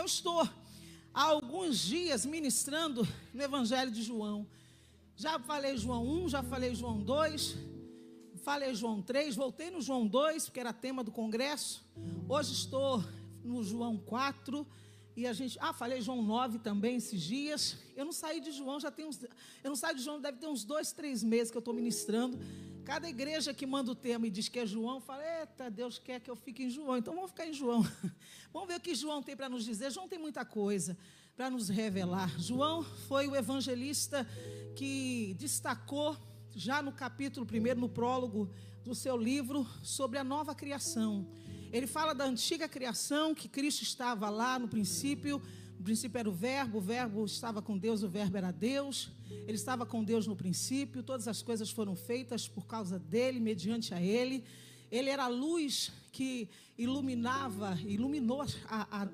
estou há alguns dias ministrando no Evangelho de João. Já falei João 1, já falei João 2, falei João 3, voltei no João 2, porque era tema do congresso. Hoje estou no João 4 e falei João 9 também esses dias. Eu não saí de João, deve ter uns 2, 3 meses que eu estou ministrando. Cada igreja que manda o tema e diz que é João, fala, eita, Deus quer que eu fique em João, então vamos ficar em João. Vamos ver o que João tem para nos dizer. João tem muita coisa para nos revelar. João foi o evangelista que destacou, já no capítulo 1, no prólogo do seu livro, sobre a nova criação. Ele fala da antiga criação, que Cristo estava lá no princípio era o verbo estava com Deus, o verbo era Deus, ele estava com Deus no princípio, todas as coisas foram feitas por causa dele, mediante a ele. Ele era a luz que iluminou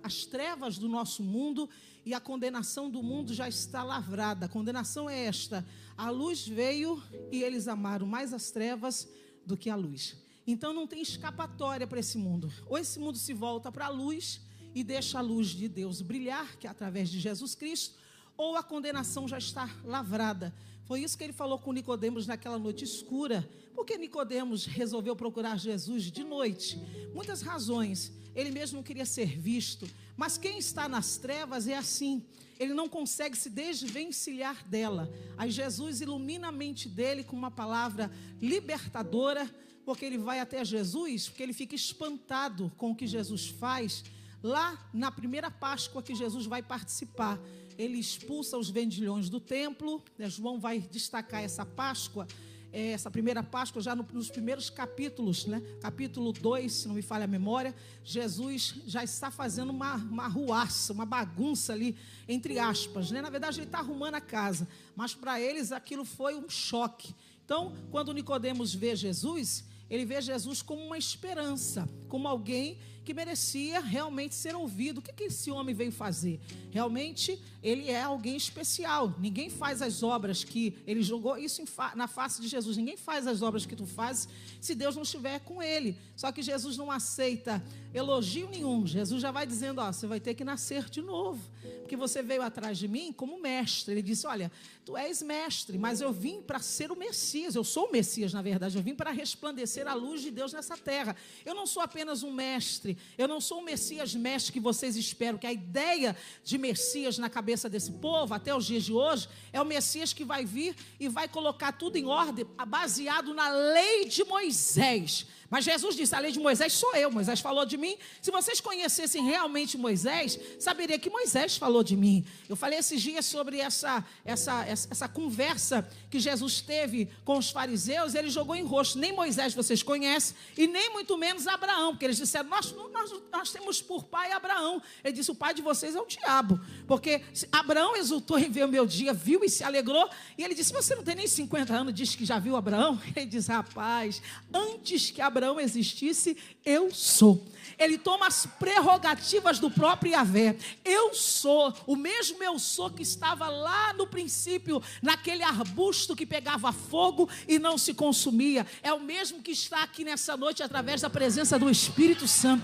as trevas do nosso mundo, e a condenação do mundo já está lavrada. A condenação é esta: a luz veio e eles amaram mais as trevas do que a luz. Então não tem escapatória para esse mundo. Ou esse mundo se volta para a luz e deixa a luz de Deus brilhar, que é através de Jesus Cristo, ou a condenação já está lavrada. Foi isso que ele falou com Nicodemos naquela noite escura. Por que Nicodemos resolveu procurar Jesus de noite? Muitas razões. Ele mesmo não queria ser visto. Mas quem está nas trevas é assim. Ele não consegue se desvencilhar dela. Aí Jesus ilumina a mente dele com uma palavra libertadora, porque ele vai até Jesus, porque ele fica espantado com o que Jesus faz. Lá na primeira Páscoa que Jesus vai participar, ele expulsa os vendilhões do templo. João vai destacar essa Páscoa, essa primeira Páscoa, já nos primeiros capítulos, capítulo 2, se não me falha a memória. Jesus já está fazendo uma ruaça, uma bagunça ali, entre aspas, Na verdade ele está arrumando a casa, mas para eles aquilo foi um choque. Então, quando Nicodemos vê Jesus, ele vê Jesus como uma esperança, como alguém que merecia realmente ser ouvido. O que esse homem veio fazer? Realmente ele é alguém especial. Ninguém faz as obras que ele jogou isso na face de Jesus. Ninguém faz as obras que tu fazes se Deus não estiver com ele. Só que Jesus não aceita elogio nenhum. Jesus já vai dizendo, você vai ter que nascer de novo, porque você veio atrás de mim como mestre. Ele disse, olha, tu és mestre, mas eu vim para ser o Messias. Eu sou o Messias, na verdade. Eu vim para resplandecer a luz de Deus nessa terra. Eu não sou apenas um mestre, eu não sou o Messias mestre que vocês esperam, que a ideia de Messias na cabeça desse povo, até os dias de hoje, é o Messias que vai vir e vai colocar tudo em ordem, baseado na lei de Moisés. Mas Jesus disse, a lei de Moisés sou eu, Moisés falou de mim. Se vocês conhecessem realmente Moisés, saberiam que Moisés falou de mim. Eu falei esses dias sobre essa conversa que Jesus teve com os fariseus. Ele jogou em rosto, nem Moisés vocês conhecem, e nem muito menos Abraão, porque eles disseram, nós temos por pai Abraão. Ele disse, o pai de vocês é o diabo, porque Abraão exultou em ver o meu dia, viu e se alegrou. E ele disse, você não tem nem 50 anos, diz que já viu Abraão? Ele diz, rapaz, antes que Abraão existisse, eu sou. Ele toma as prerrogativas do próprio Yahvé. Eu sou, o mesmo eu sou que estava lá no princípio, naquele arbusto que pegava fogo e não se consumia. É o mesmo que está aqui nessa noite através da presença do Espírito Santo,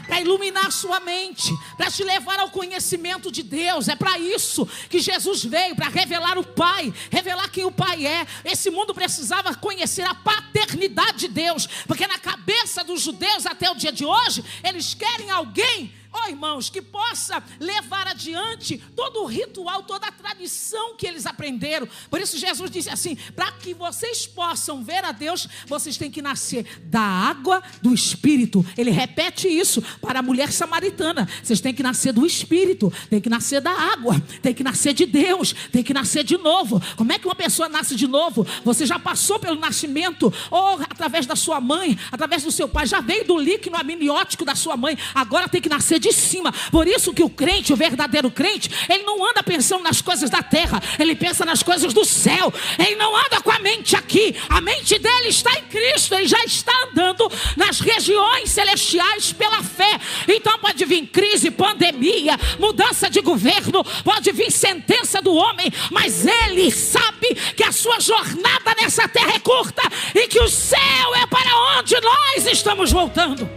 para iluminar sua mente, para te levar ao conhecimento de Deus. É para isso que Jesus veio, para revelar o Pai, revelar quem o Pai é. Esse mundo precisava conhecer a paternidade de Deus, porque na cabeça dos judeus até o dia de hoje, eles querem alguém, irmãos, que possa levar adiante todo o ritual, toda a tradição que eles aprenderam. Por isso Jesus disse assim, para que vocês possam ver a Deus, vocês têm que nascer da água, do Espírito. Ele repete isso para a mulher samaritana, vocês têm que nascer do Espírito, tem que nascer da água, tem que nascer de Deus, tem que nascer de novo. Como é que uma pessoa nasce de novo? Você já passou pelo nascimento, ou através da sua mãe, através do seu pai, já veio do líquido amniótico da sua mãe, agora tem que nascer de cima. Por isso que o crente, o verdadeiro crente, ele não anda pensando nas coisas da terra, ele pensa nas coisas do céu. Ele não anda com a mente aqui, a mente dele está em Cristo, ele já está andando nas regiões celestiais pela fé. Então pode vir crise, pandemia, mudança de governo, pode vir sentença do homem, mas ele sabe que a sua jornada nessa terra é curta e que o céu é para onde nós estamos voltando.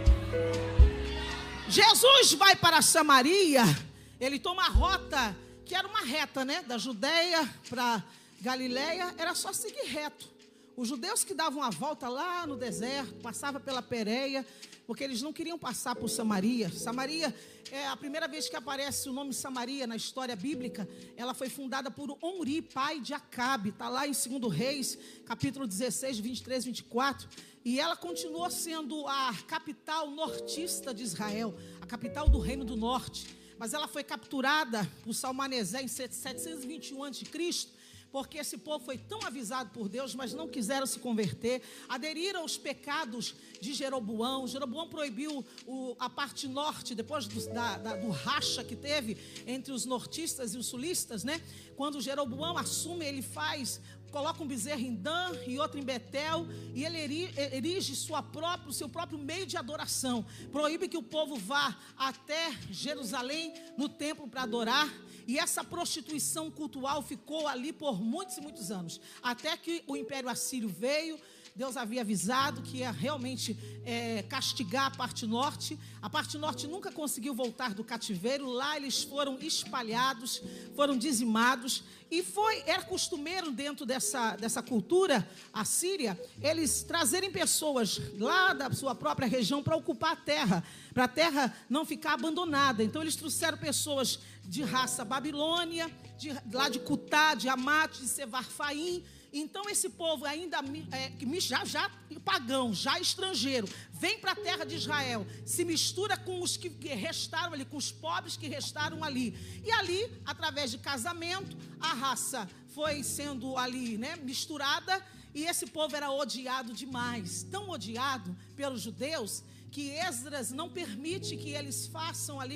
Jesus vai para Samaria ele toma a rota, que era uma reta, né? Da Judeia para Galileia, era só seguir reto. Os judeus que davam a volta lá no deserto, passavam pela Pérea, porque eles não queriam passar por Samaria. Samaria, é a primeira vez que aparece o nome Samaria na história bíblica, ela foi fundada por Omri, pai de Acabe. Está lá em 2 Reis, capítulo 16, 23, 24. E ela continuou sendo a capital nortista de Israel, a capital do Reino do Norte. Mas ela foi capturada por Salmaneser em 721 a.C., porque esse povo foi tão avisado por Deus, mas não quiseram se converter, aderiram aos pecados de Jeroboão. Jeroboão proibiu a parte norte, depois do racha que teve entre os nortistas e os sulistas, né? Quando Jeroboão assume, ele coloca um bezerro em Dan e outro em Betel, e ele erige seu próprio meio de adoração. Proíbe que o povo vá até Jerusalém, no templo, para adorar. E essa prostituição cultural ficou ali por muitos e muitos anos. Até que o Império Assírio veio. Deus havia avisado que ia realmente castigar a parte norte. A parte norte nunca conseguiu voltar do cativeiro. Lá eles foram espalhados, foram dizimados. E era costumeiro dentro dessa cultura assíria, eles trazerem pessoas lá da sua própria região para ocupar a terra, para a terra não ficar abandonada. Então eles trouxeram pessoas de raça babilônia, lá de Cutá, de Amate, de Sevarfaim. Então esse povo ainda já pagão, já estrangeiro, vem para a terra de Israel, se mistura com os que restaram ali, com os pobres que restaram ali. E ali, através de casamento, a raça foi sendo ali, né, misturada, e esse povo era odiado demais, tão odiado pelos judeus, que Esdras não permite que eles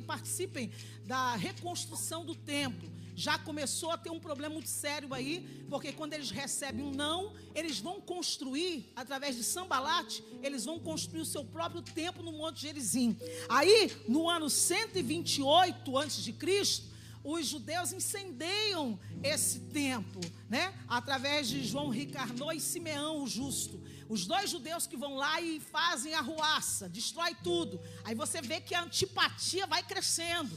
participem da reconstrução do templo. Já começou a ter um problema muito sério aí, porque quando eles recebem um não, eles vão construir, através de Sambalate, eles vão construir o seu próprio templo no Monte Gerizim. Aí, no ano 128 a.C., os judeus incendeiam esse templo, né? Através de João Ricardo e Simeão, o justo. Os dois judeus que vão lá e fazem arruaça, destrói tudo. Aí você vê que a antipatia vai crescendo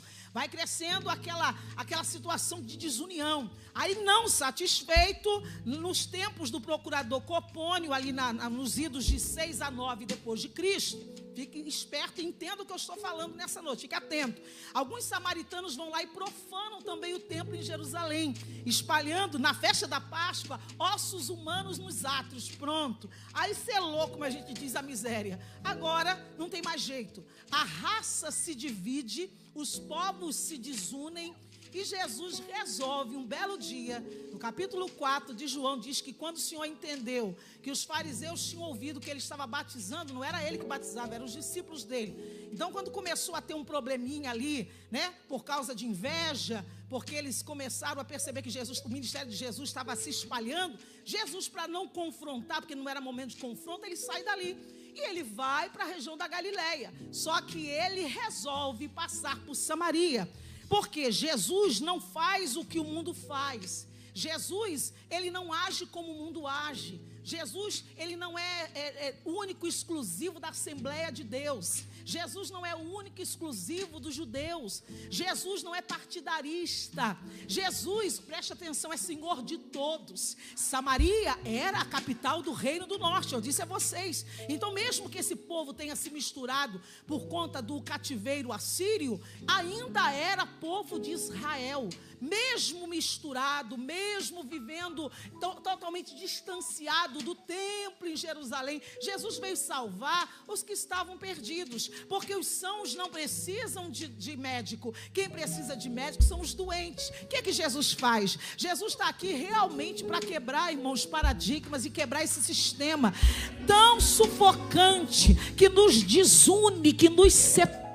aquela situação de desunião. Aí, não satisfeito, nos tempos do procurador Copônio, ali nos idos de 6 a 9 depois de Cristo, fique esperto e entenda o que eu estou falando nessa noite, fique atento. Alguns samaritanos vão lá e profanam também o templo em Jerusalém, espalhando na festa da Páscoa ossos humanos nos átrios. Pronto, aí selou, como a gente diz, a miséria. Agora não tem mais jeito, a raça se divide, os povos se desunem. E Jesus resolve um belo dia, no capítulo 4 de João, diz que quando o Senhor entendeu que os fariseus tinham ouvido que ele estava batizando, não era ele que batizava, eram os discípulos dele. Então, quando começou a ter um probleminha ali, né, por causa de inveja, porque eles começaram a perceber que o ministério de Jesus estava se espalhando, Jesus, para não confrontar, porque não era momento de confronto, ele sai dali. E ele vai para a região da Galileia. Só que ele resolve passar por Samaria. Porque Jesus não faz o que o mundo faz. Jesus, ele não age como o mundo age. Jesus, ele não é único e exclusivo da Assembleia de Deus. Jesus não é o único e exclusivo dos judeus. Jesus não é partidarista. Jesus, preste atenção, é Senhor de todos. Samaria era a capital do Reino do Norte, eu disse a vocês. Então, mesmo que esse povo tenha se misturado por conta do cativeiro assírio, ainda era povo de Israel. Mesmo misturado, mesmo vivendo totalmente distanciado do templo em Jerusalém, Jesus veio salvar os que estavam perdidos, porque os sãos não precisam de médico. Quem precisa de médico são os doentes. O que Jesus faz? Jesus está aqui realmente para quebrar, irmãos, paradigmas e quebrar esse sistema tão sufocante que nos desune, que nos separa.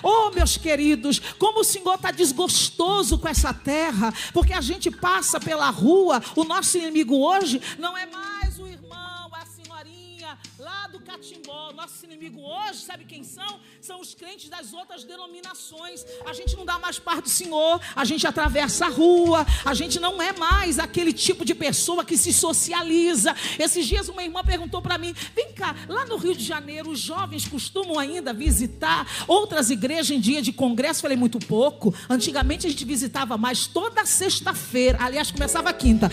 Oh, meus queridos, como o Senhor está desgostoso com essa terra, porque a gente passa pela rua, o nosso inimigo hoje não é mais o irmão, a senhorinha lá do catimbó. Nosso inimigo hoje, sabe quem são? São os crentes das outras denominações. A gente não dá mais parte do Senhor, a gente atravessa a rua, a gente não é mais aquele tipo de pessoa que se socializa. Esses dias uma irmã perguntou para mim: vem cá, lá no Rio de Janeiro os jovens costumam ainda visitar outras igrejas em dia de congresso? Falei, muito pouco. Antigamente a gente visitava mais toda sexta-feira, aliás começava quinta,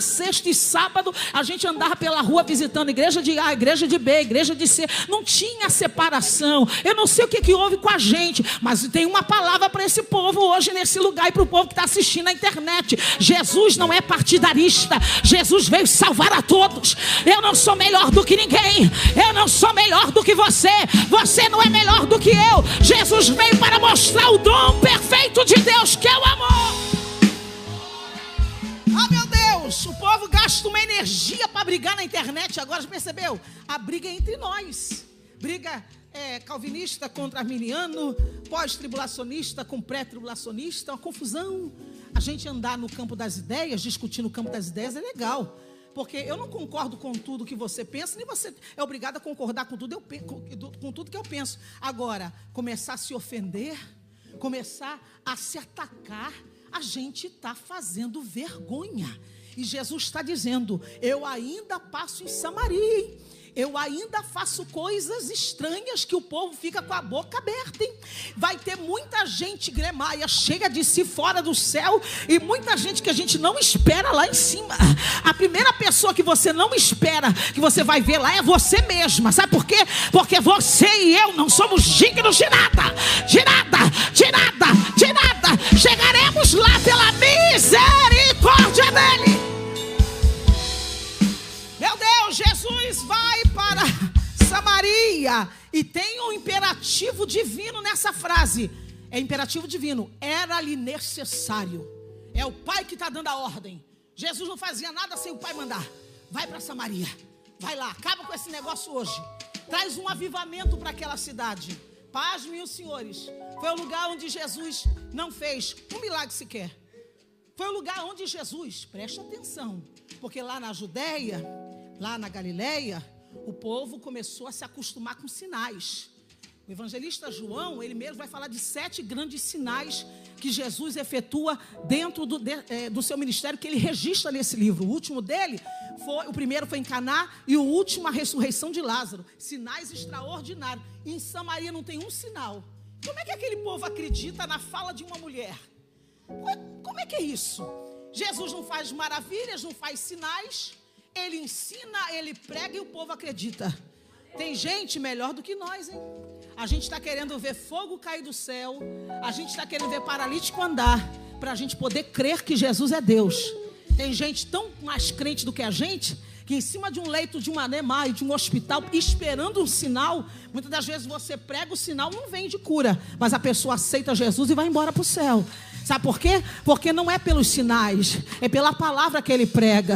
sexta e sábado a gente andava pela rua visitando igreja de A, igreja de B, igreja de C. Não tinha separação. Eu não sei o que houve com a gente, mas tem uma palavra para esse povo hoje nesse lugar e para o povo que está assistindo na internet. Jesus não é partidarista. Jesus veio salvar a todos. Eu não sou melhor do que ninguém. Eu não sou melhor do que você. Você não é melhor do que eu. Jesus veio para mostrar o dom perfeito de Deus, que é o amor. Oh, meu Deus, o povo gasta uma energia para brigar na internet. Agora, já percebeu? A briga é entre nós. Briga calvinista contra arminiano, pós-tribulacionista com pré-tribulacionista, uma confusão. A gente andar no campo das ideias, discutir no campo das ideias é legal. Porque eu não concordo com tudo que você pensa, nem você é obrigado a concordar com tudo, com tudo que eu penso. Agora, começar a se ofender, começar a se atacar, a gente está fazendo vergonha. E Jesus está dizendo: eu ainda passo em Samaria, hein? Eu ainda faço coisas estranhas que o povo fica com a boca aberta, hein? Vai ter muita gente, gremaia, chega de si fora do céu, e muita gente que a gente não espera lá em cima. A primeira pessoa que você não espera, que você vai ver lá, é você mesma. Sabe por quê? Porque você e eu não somos dignos de nada. De nada, de nada, de nada. Chegaremos lá pela misericórdia dele. Meu Deus, Jesus vai para Samaria e tem um imperativo divino nessa frase. É imperativo divino, era-lhe necessário. É o Pai que está dando a ordem. Jesus não fazia nada sem o Pai mandar. Vai para Samaria, vai lá, acaba com esse negócio hoje. Traz um avivamento para aquela cidade. Pasmem os senhores, foi o lugar onde Jesus não fez um milagre sequer. Foi o lugar onde Jesus, preste atenção, porque lá na Judéia, lá na Galileia, o povo começou a se acostumar com sinais. O evangelista João, ele mesmo vai falar de 7 grandes sinais que Jesus efetua dentro do seu ministério, que ele registra nesse livro. O último dele, o primeiro foi em Caná e o último a ressurreição de Lázaro. Sinais extraordinários. E em Samaria não tem um sinal. Como é que aquele povo acredita na fala de uma mulher? Como é que é isso? Jesus não faz maravilhas, não faz sinais. Ele ensina, ele prega e o povo acredita. Tem gente melhor do que nós, hein? A gente está querendo ver fogo cair do céu. A gente está querendo ver paralítico andar, para a gente poder crer que Jesus é Deus. Tem gente tão mais crente do que a gente, que em cima de um leito de uma NEMAI, de um hospital, esperando um sinal. Muitas das vezes você prega o sinal, não vem de cura, mas a pessoa aceita Jesus e vai embora para o céu. Sabe por quê? Porque não é pelos sinais, é pela palavra que ele prega,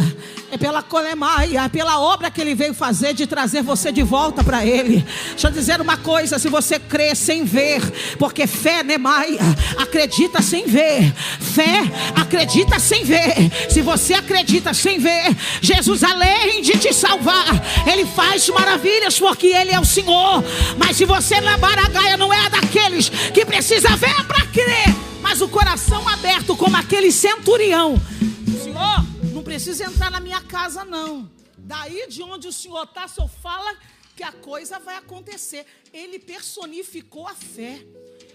é pela colemaia, é pela obra que ele veio fazer de trazer você de volta para ele. Deixa eu dizer uma coisa: se você crê sem ver, porque fé, nemaia, acredita sem ver, fé acredita sem ver. Se você acredita sem ver, Jesus, além de te salvar, ele faz maravilhas, porque ele é o Senhor. Mas se você na baragaia não é daqueles que precisa ver para crer, mas o coração aberto como aquele centurião: Senhor, não precisa entrar na minha casa não. Daí de onde o Senhor está, o Senhor fala que a coisa vai acontecer. Ele personificou a fé.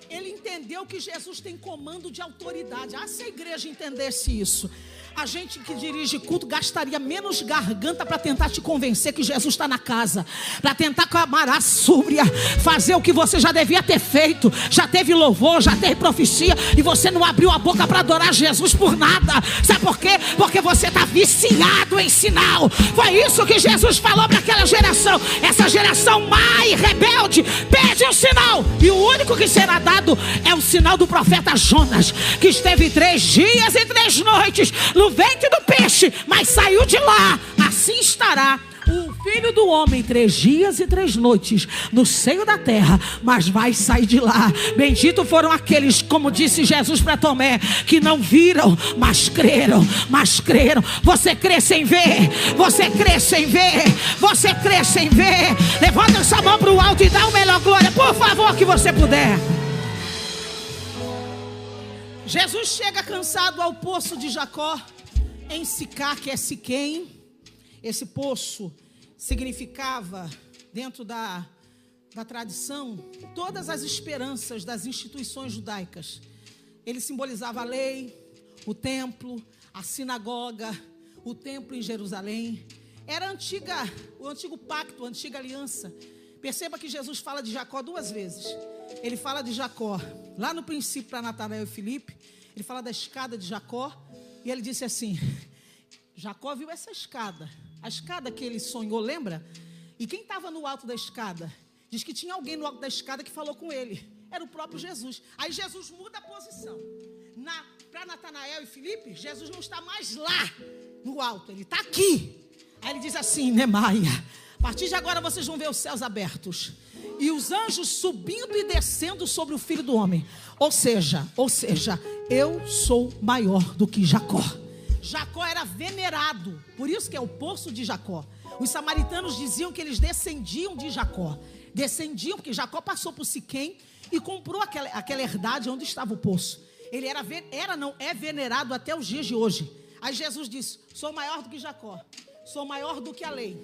Ele entendeu que Jesus tem comando de autoridade. Se a igreja entendesse isso, a gente que dirige culto gastaria menos garganta para tentar te convencer que Jesus está na casa, para tentar clamar a súbria, fazer o que você já devia ter feito. Já teve louvor, já teve profecia, e você não abriu a boca para adorar Jesus por nada. Sabe por quê? Porque você está viciado em sinal. Foi isso que Jesus falou para aquela geração. Essa geração má e rebelde pede um sinal, e o único que será dado é o sinal do profeta Jonas, que esteve 3 dias e 3 noites no ventre do peixe, mas saiu de lá. Assim estará o Filho Filho do Homem 3 dias e 3 noites no seio da terra, mas vai sair de lá. Bendito foram aqueles, como disse Jesus para Tomé, que não viram, mas creram, Você crê sem ver, você crê sem ver, você crê sem ver. Levanta essa mão para o alto e dá o melhor glória, por favor, que você puder. Jesus chega cansado ao poço de Jacó, em Sicar, que é Siquém. Esse poço significava, dentro da tradição, todas as esperanças das instituições judaicas. Ele simbolizava a lei, o templo, a sinagoga, o templo em Jerusalém. Era o antigo pacto, a antiga aliança. Perceba que Jesus fala de Jacó 2 vezes. Ele fala de Jacó lá no princípio para Natanael e Filipe. Ele fala da escada de Jacó. E ele disse assim: Jacó viu essa escada, a escada que ele sonhou, lembra? E quem estava no alto da escada? Diz que tinha alguém no alto da escada que falou com ele. Era o próprio Jesus. Aí Jesus muda a posição. Para Natanael e Filipe, Jesus não está mais lá no alto, ele está aqui. Aí ele diz assim: Nemaia, a partir de agora vocês vão ver os céus abertos e os anjos subindo e descendo sobre o Filho do Homem. Ou seja, eu sou maior do que Jacó. Jacó era venerado, por isso que é o poço de Jacó. Os samaritanos diziam que eles descendiam de Jacó. Descendiam porque Jacó passou por Siquém e comprou aquela herdade onde estava o poço. Ele é venerado até os dias de hoje. Aí Jesus disse: sou maior do que Jacó, sou maior do que a lei,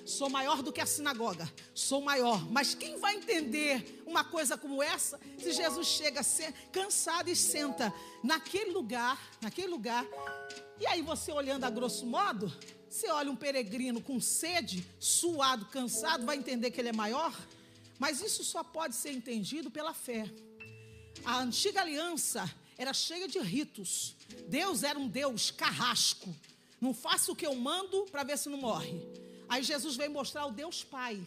sou maior do que a sinagoga, sou maior. Mas quem vai entender uma coisa como essa, se Jesus chega cansado e senta naquele lugar, e aí você olhando a grosso modo, você olha um peregrino com sede, suado, cansado, vai entender que ele é maior? Mas isso só pode ser entendido pela fé. A antiga aliança era cheia de ritos. Deus era um Deus carrasco. Não faça o que eu mando para ver se não morre. Aí Jesus veio mostrar o Deus Pai,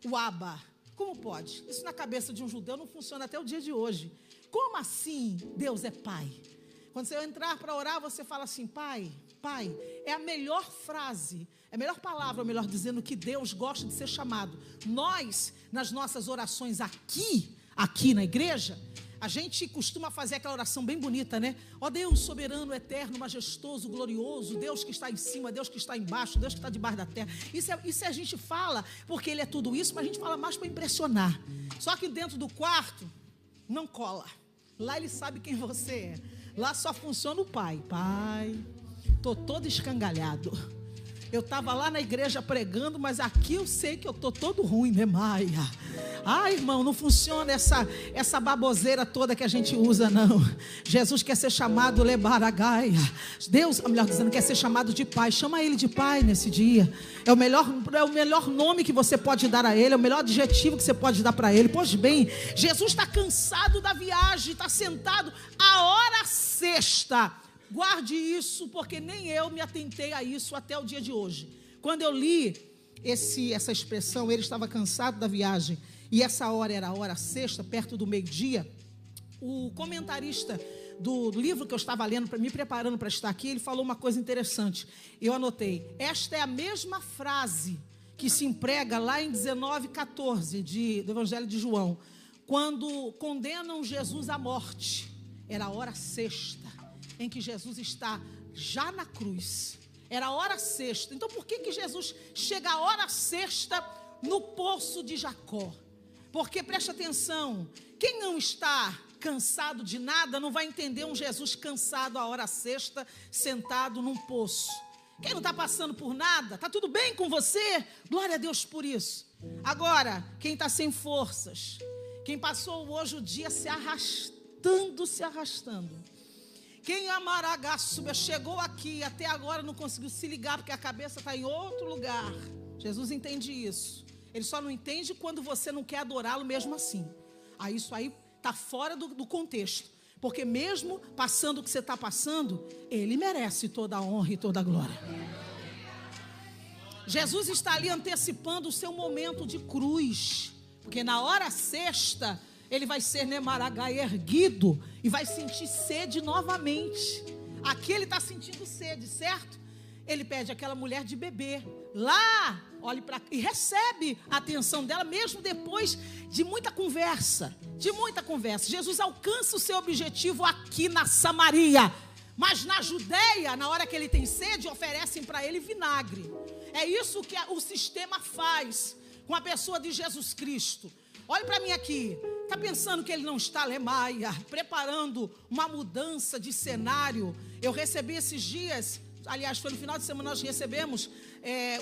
o Abba. Como pode? Isso na cabeça de um judeu não funciona até o dia de hoje. Como assim Deus é Pai? Quando você entrar para orar, você fala assim: Pai, Pai. É a melhor frase, é a melhor palavra, ou melhor dizendo, que Deus gosta de ser chamado. Nós, nas nossas orações aqui na igreja, a gente costuma fazer aquela oração bem bonita, né? Ó Deus soberano, eterno, majestoso, glorioso, Deus que está em cima, Deus que está embaixo, Deus que está debaixo da terra. Isso a gente fala porque Ele é tudo isso, mas a gente fala mais para impressionar. Só que dentro do quarto, não cola. Lá Ele sabe quem você é. Lá só funciona o Pai. Pai, estou todo escangalhado. Eu estava lá na igreja pregando, mas aqui eu sei que eu estou todo ruim, né, Maia? Ai, irmão, não funciona essa baboseira toda que a gente usa, não. Jesus quer ser chamado Lebaragaia. Deus, melhor dizendo, quer ser chamado de Pai. Chama Ele de Pai nesse dia. É o melhor nome que você pode dar a Ele, é o melhor adjetivo que você pode dar para Ele. Pois bem, Jesus está cansado da viagem, está sentado a hora sexta. Guarde isso, porque nem eu me atentei a isso até o dia de hoje. Quando eu li essa expressão, ele estava cansado da viagem, e essa hora era a hora sexta, perto do meio-dia, o comentarista do livro que eu estava lendo, me preparando para estar aqui, ele falou uma coisa interessante. Eu anotei: esta é a mesma frase que se emprega lá em 19:14 do Evangelho de João, quando condenam Jesus à morte. Era a hora sexta, em que Jesus está já na cruz. Era a hora sexta. Então por que Jesus chega a hora sexta no poço de Jacó? Porque, preste atenção, quem não está cansado de nada não vai entender um Jesus cansado a hora sexta, sentado num poço. Quem não está passando por nada, está tudo bem com você? Glória a Deus por isso. Agora, quem está sem forças, quem passou hoje o dia se arrastando, quem amaragaçuba chegou aqui até agora não conseguiu se ligar porque a cabeça está em outro lugar. Jesus entende isso. Ele só não entende quando você não quer adorá-lo mesmo assim. Aí isso aí está fora do contexto. Porque mesmo passando o que você está passando, Ele merece toda a honra e toda a glória. Jesus está ali antecipando o seu momento de cruz. Porque na hora sexta, Ele vai ser Nemaragai erguido e vai sentir sede novamente. Aqui Ele está sentindo sede, certo? Ele pede aquela mulher de beber. Lá, olhe para e recebe a atenção dela, mesmo depois de muita conversa. De muita conversa. Jesus alcança o seu objetivo aqui na Samaria. Mas na Judeia, na hora que ele tem sede, oferecem para ele vinagre. É isso que o sistema faz com a pessoa de Jesus Cristo. Olhe para mim aqui. Está pensando que ele não está, Lemaia, preparando uma mudança de cenário? Eu recebi esses dias, aliás, foi no final de semana nós recebemos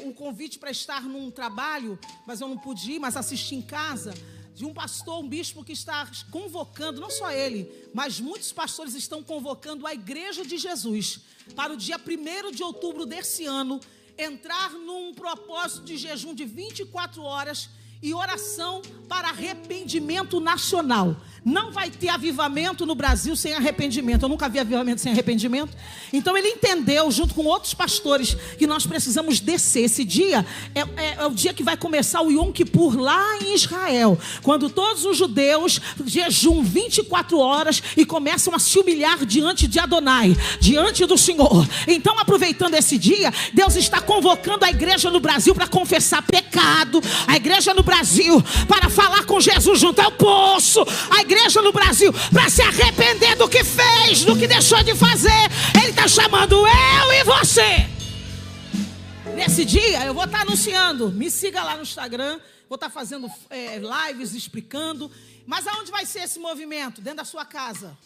um convite para estar num trabalho, mas eu não pude ir, mas assisti em casa, de um pastor, um bispo que está convocando, não só ele, mas muitos pastores estão convocando a Igreja de Jesus para o dia 1º de outubro desse ano, entrar num propósito de jejum de 24 horas e oração para arrependimento nacional. Não vai ter avivamento no Brasil sem arrependimento. Eu nunca vi avivamento sem arrependimento. Então ele entendeu, junto com outros pastores, que nós precisamos descer. Esse dia é o dia que vai começar o Yom Kippur lá em Israel, quando todos os judeus jejum 24 horas e começam a se humilhar diante de Adonai, diante do Senhor. Então, aproveitando esse dia, Deus está convocando a igreja no Brasil para confessar pecado, a igreja no Brasil para falar com Jesus junto ao poço, a igreja no Brasil para se arrepender do que fez, do que deixou de fazer. Ele está chamando eu e você. Nesse dia eu vou estar anunciando. Me siga lá no Instagram. Vou estar fazendo lives explicando. Mas aonde vai ser esse movimento? Dentro da sua casa.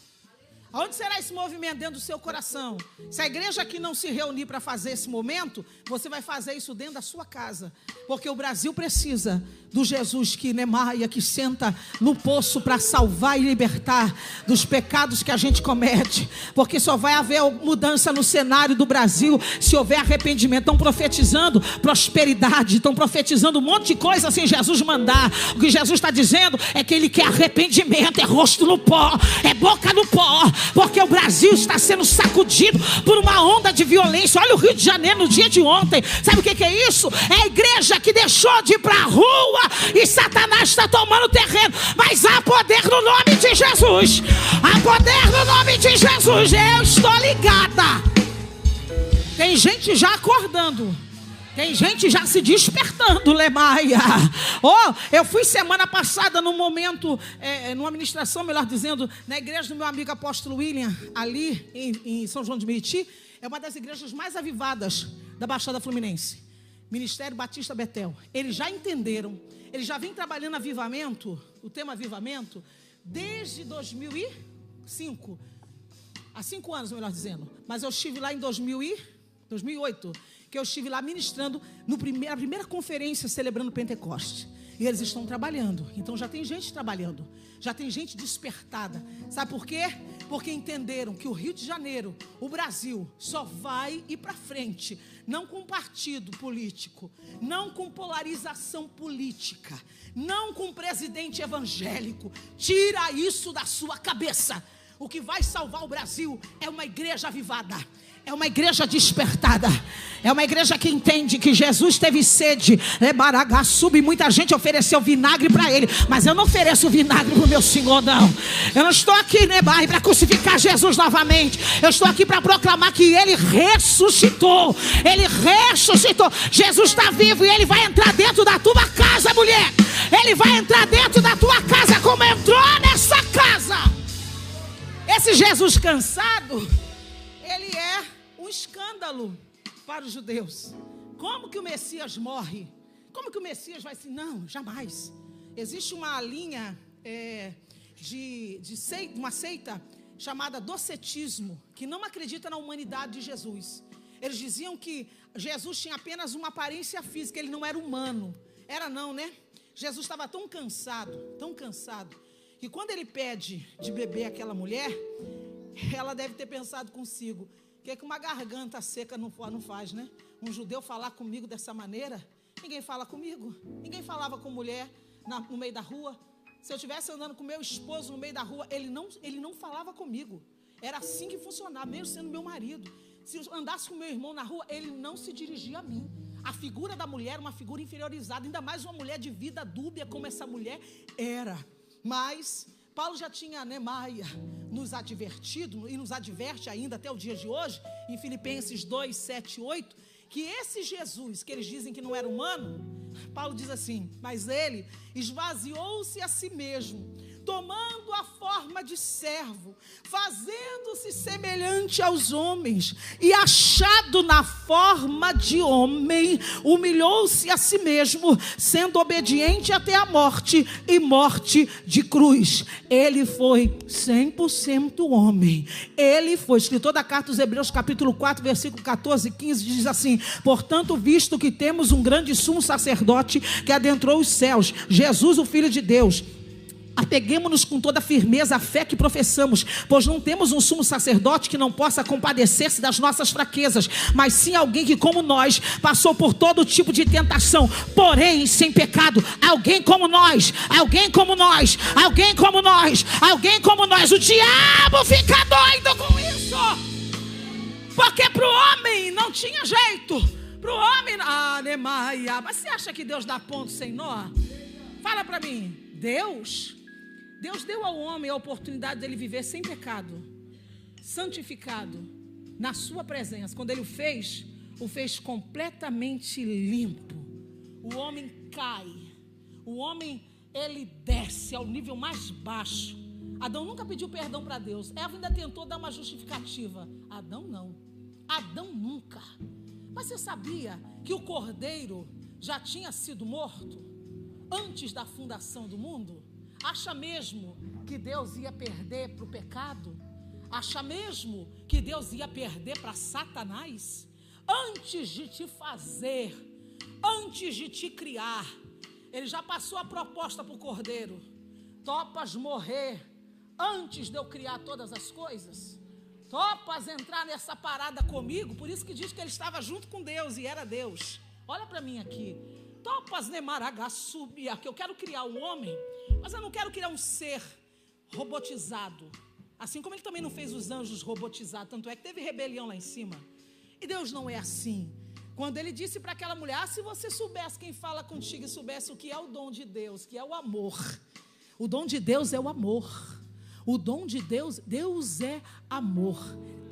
Aonde será esse movimento? Dentro do seu coração. Se a igreja aqui não se reunir para fazer esse momento, você vai fazer isso dentro da sua casa. Porque o Brasil precisa do Jesus que Nemaia, que senta no poço para salvar e libertar dos pecados que a gente comete. Porque só vai haver mudança no cenário do Brasil se houver arrependimento. Estão profetizando prosperidade, estão profetizando um monte de coisa sem Jesus mandar. O que Jesus está dizendo é que Ele quer arrependimento, é rosto no pó, é boca no pó. Porque o Brasil está sendo sacudido por uma onda de violência. Olha o Rio de Janeiro no dia de ontem. Sabe o que é isso? É a igreja que deixou de ir para a rua e Satanás está tomando terreno. Mas há poder no nome de Jesus. Há poder no nome de Jesus. Eu estou ligada. Tem gente já acordando. Tem gente já se despertando, Lemaia. Eu fui semana passada num momento, numa ministração, melhor dizendo, na igreja do meu amigo apóstolo William, ali em São João de Meriti. É uma das igrejas mais avivadas da Baixada Fluminense. Ministério Batista Betel. Eles já entenderam, eles já vêm trabalhando avivamento, o tema avivamento, desde 2005. Há 5 anos, melhor dizendo. Mas eu estive lá em 2008. Que eu estive lá ministrando na primeira conferência celebrando Pentecostes. E eles estão trabalhando. Então já tem gente trabalhando. Já tem gente despertada. Sabe por quê? Porque entenderam que o Rio de Janeiro, o Brasil, só vai ir para frente. Não com partido político. Não com polarização política. Não com presidente evangélico. Tira isso da sua cabeça. O que vai salvar o Brasil é uma igreja avivada. É uma igreja despertada. É uma igreja que entende que Jesus teve sede. E muita gente ofereceu vinagre para ele. Mas eu não ofereço vinagre para o meu Senhor, não. Eu não estou aqui, para crucificar Jesus novamente. Eu estou aqui para proclamar que ele ressuscitou. Ele ressuscitou. Jesus está vivo e ele vai entrar dentro da tua casa, mulher. Ele vai entrar dentro da tua casa como entrou nessa casa. Esse Jesus cansado, ele é um escândalo para os judeus. Como que o Messias morre? Como que o Messias vai assim? Não, jamais. Existe uma linha uma seita chamada docetismo, que não acredita na humanidade de Jesus. Eles diziam que Jesus tinha apenas uma aparência física, ele não era humano. Era não, né? Jesus estava tão cansado, que quando ele pede de beber aquela mulher, ela deve ter pensado consigo, que uma garganta seca não faz, né? Um judeu falar comigo dessa maneira, ninguém fala comigo, ninguém falava com mulher no meio da rua. Se eu estivesse andando com meu esposo no meio da rua, ele não falava comigo. Era assim que funcionava, mesmo sendo meu marido. Se eu andasse com meu irmão na rua, ele não se dirigia a mim. A figura da mulher era uma figura inferiorizada, ainda mais uma mulher de vida dúbia como essa mulher era. Mas Paulo já tinha, Maia, nos advertido, e nos adverte ainda até o dia de hoje, em Filipenses 2, 7 e 8, que esse Jesus, que eles dizem que não era humano, Paulo diz assim: mas ele esvaziou-se a si mesmo, tomando a forma de servo, fazendo-se semelhante aos homens, e achado na forma de homem, humilhou-se a si mesmo, sendo obediente até a morte, e morte de cruz. Ele foi 100% homem. Ele foi, escritor da carta aos Hebreus, capítulo 4, versículo 14 e 15, diz assim: portanto, visto que temos um grande sumo sacerdote que adentrou os céus, Jesus, o Filho de Deus, apeguemo-nos com toda firmeza à fé que professamos, pois não temos um sumo sacerdote que não possa compadecer-se das nossas fraquezas, mas sim alguém que, como nós, passou por todo tipo de tentação, porém sem pecado. Alguém como nós, alguém como nós, alguém como nós, alguém como nós. O diabo fica doido com isso, porque para o homem não tinha jeito. Para o homem, Maia, mas você acha que Deus dá ponto sem nó? Fala para mim. Deus deu ao homem a oportunidade dele viver sem pecado, santificado, na sua presença. Quando ele o fez completamente limpo. O homem cai, o homem, ele desce ao nível mais baixo. Adão nunca pediu perdão para Deus. Eva ainda tentou dar uma justificativa. Adão não, Adão nunca. Mas você sabia que o cordeiro já tinha sido morto antes da fundação do mundo? Acha mesmo que Deus ia perder para o pecado? Acha mesmo que Deus ia perder para Satanás? Antes de te fazer, antes de te criar, ele já passou a proposta para o cordeiro: topas morrer antes de eu criar todas as coisas? Topas entrar nessa parada comigo? Por isso que diz que ele estava junto com Deus e era Deus. Olha para mim aqui. Topas nemaragassubia, que eu quero criar um homem, mas eu não quero criar um ser robotizado. Assim como ele também não fez os anjos robotizados, tanto é que teve rebelião lá em cima. E Deus não é assim. Quando ele disse para aquela mulher: se você soubesse quem fala contigo e soubesse o que é o dom de Deus, que é o amor. O dom de Deus é o amor. O dom de Deus, Deus é amor.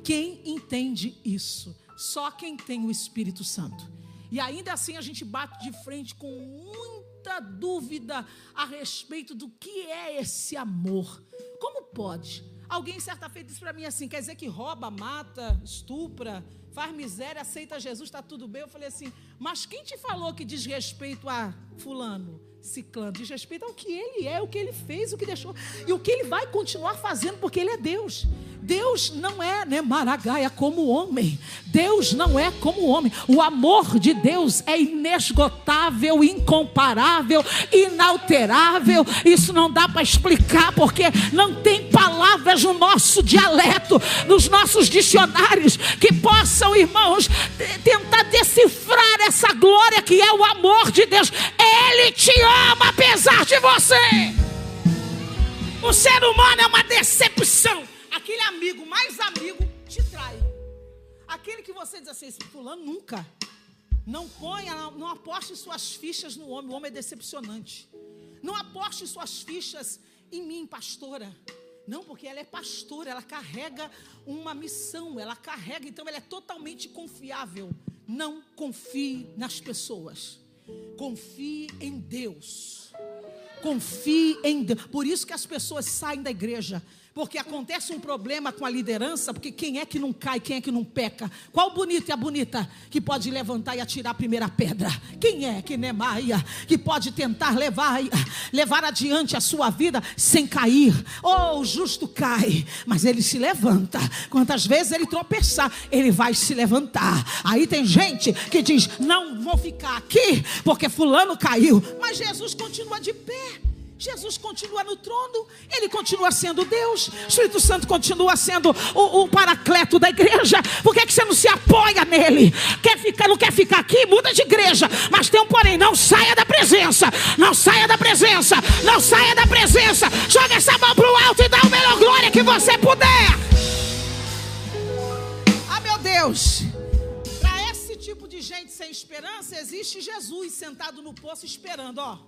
Quem entende isso? Só quem tem o Espírito Santo. E ainda assim a gente bate de frente com muita dúvida a respeito do que é esse amor. Como pode? Alguém certa feita disse para mim assim: quer dizer que rouba, mata, estupra, faz miséria, aceita Jesus, está tudo bem? Eu falei assim: mas quem te falou que diz respeito a fulano, ciclano? Diz respeito ao que ele é, o que ele fez, o que deixou e o que ele vai continuar fazendo, porque ele é Deus. Deus não é, Maragaia, como o homem. Deus não é como o homem. O amor de Deus é inesgotável, incomparável, inalterável. Isso não dá para explicar, porque não tem palavras no nosso dialeto, nos nossos dicionários, que possam, irmãos, tentar decifrar essa glória que é o amor de Deus. Ele te ama apesar de você. O ser humano é uma decepção. Aquele amigo, mais amigo, te trai. Aquele que você diz assim: esse fulano nunca. Não aposte suas fichas no homem. O homem é decepcionante. Não aposte suas fichas em mim, pastora. Não, porque ela é pastora, ela carrega uma missão, então ela é totalmente confiável. Não confie nas pessoas. Confie em Deus. Confie em Deus. Por isso que as pessoas saem da igreja. Porque acontece um problema com a liderança, porque quem é que não cai, quem é que não peca? Qual o bonito e a bonita que pode levantar e atirar a primeira pedra? Quem é que Maia, que pode tentar levar adiante a sua vida sem cair? O justo cai, mas ele se levanta. Quantas vezes ele tropeçar, ele vai se levantar. Aí tem gente que diz: não vou ficar aqui porque fulano caiu, mas Jesus continua de pé. Jesus continua no trono, Ele continua sendo Deus, o Espírito Santo continua sendo o paracleto da igreja. Por que você não se apoia nele? Não quer ficar aqui? Muda de igreja. Mas tem um porém: não saia da presença. Não saia da presença. Não saia da presença. Joga essa mão para o alto e dá a melhor glória que você puder. Ah, meu Deus. Para esse tipo de gente sem esperança, existe Jesus sentado no poço esperando, ó.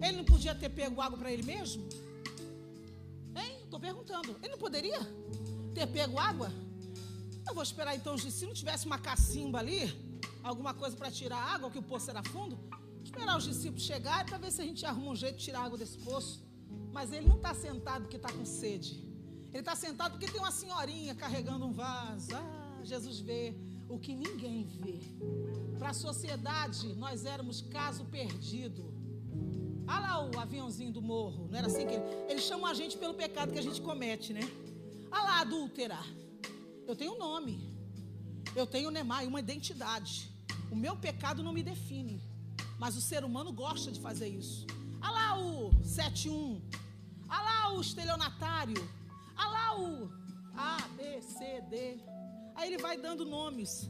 Ele não podia ter pego água para ele mesmo? estou perguntando. Ele não poderia ter pego água? Eu vou esperar então, se não tivesse uma cacimba ali, alguma coisa para tirar água, que o poço era fundo, esperar os discípulos chegarem para ver se a gente arruma um jeito de tirar água desse poço. Mas ele não está sentado porque está com sede. Ele está sentado porque tem uma senhorinha carregando um vaso. Jesus vê o que ninguém vê. Para a sociedade, nós éramos caso perdido. Olha lá o aviãozinho do morro. Não era assim que eles chamam a gente pelo pecado que a gente comete, né? Olha lá, adúltera. Eu tenho um nome. Eu tenho, Nemai, uma identidade. O meu pecado não me define. Mas o ser humano gosta de fazer isso. Olha lá o 71. Olha lá o estelionatário. Olha lá o A, B, C, D. Aí ele vai dando nomes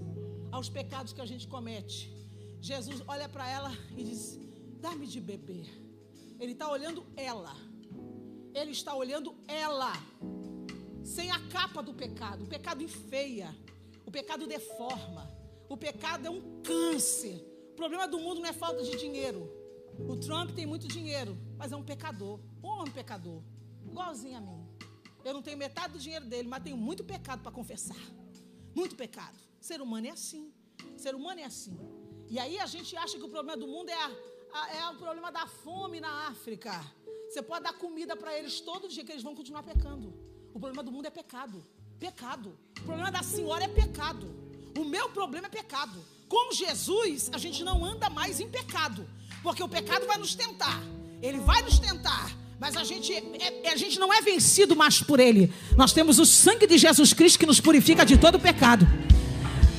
aos pecados que a gente comete. Jesus olha para ela e diz: dá-me de beber. Ele está olhando ela. Ele está olhando ela. Sem a capa do pecado. O pecado enfeia. O pecado deforma. O pecado é um câncer. O problema do mundo não é falta de dinheiro. O Trump tem muito dinheiro, mas é um pecador. Um homem pecador. Igualzinho a mim. Eu não tenho metade do dinheiro dele, mas tenho muito pecado para confessar. Muito pecado. Ser humano é assim. Ser humano é assim. E aí a gente acha que o problema do mundo é o problema da fome na África. Você pode dar comida para eles todo dia que eles vão continuar pecando. O problema do mundo é pecado. Pecado. O problema da senhora é pecado. O meu problema é pecado. Com Jesus, a gente não anda mais em pecado. Porque o pecado vai nos tentar. Ele vai nos tentar. Mas a gente não é vencido mais por ele. Nós temos o sangue de Jesus Cristo que nos purifica de todo o pecado.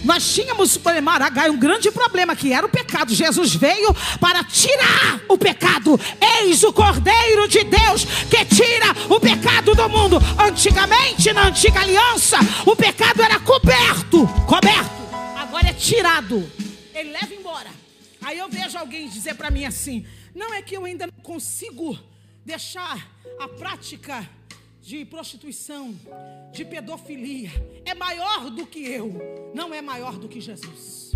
Nós tínhamos um grande problema, que era o pecado. Jesus veio para tirar o pecado. Eis o Cordeiro de Deus que tira o pecado do mundo. Antigamente, na antiga aliança, o pecado era coberto. Agora é tirado. Ele leva embora. Aí eu vejo alguém dizer para mim assim: não, é que eu ainda não consigo deixar a prática de prostituição, de pedofilia. É maior do que eu. Não é maior do que Jesus.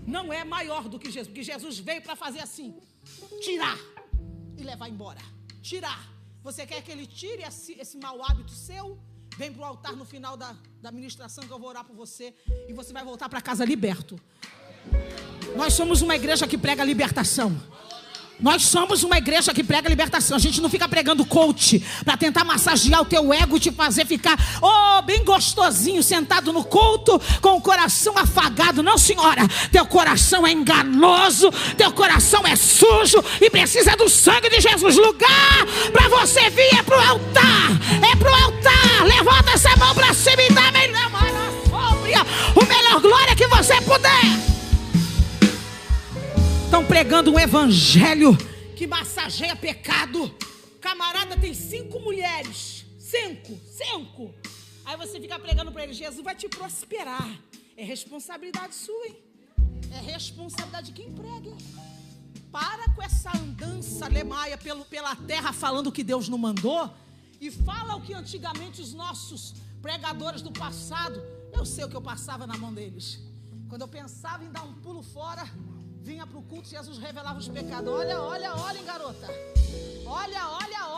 Não é maior do que Jesus. Porque Jesus veio para fazer assim: tirar e levar embora. Tirar. Você quer que ele tire esse mau hábito seu? Vem para o altar no final da ministração, que eu vou orar por você. E você vai voltar para casa liberto. Nós somos uma igreja que prega libertação. Nós somos uma igreja que prega libertação. A gente não fica pregando coach para tentar massagear o teu ego e te fazer ficar bem gostosinho, sentado no culto com o coração afagado. Não, senhora, teu coração é enganoso, teu coração é sujo e precisa do sangue de Jesus. Lugar para você vir é pro altar. É pro altar. Levanta essa mão para cima e dá o melhor glória que você puder. Estão pregando um evangelho que massageia pecado. Camarada tem 5 mulheres. 5. Aí você fica pregando para ele: Jesus vai te prosperar. É responsabilidade sua, hein? É responsabilidade de quem prega, hein? Para com essa andança lemaia pela terra falando o que Deus não mandou. E fala o que antigamente os nossos pregadores do passado. Eu sei o que eu passava na mão deles. Quando eu pensava em dar um pulo fora, vinha para o culto, Jesus revelava os pecados. Olha, hein, garota. Olha.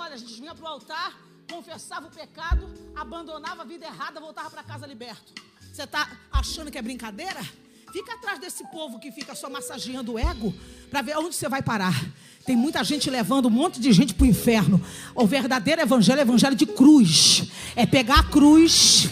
A gente vinha para o altar, confessava o pecado, abandonava a vida errada, voltava para casa liberto. Você está achando que é brincadeira? Fica atrás desse povo que fica só massageando o ego para ver onde você vai parar. Tem muita gente levando um monte de gente para o inferno. O verdadeiro evangelho é evangelho de cruz. É pegar a cruz.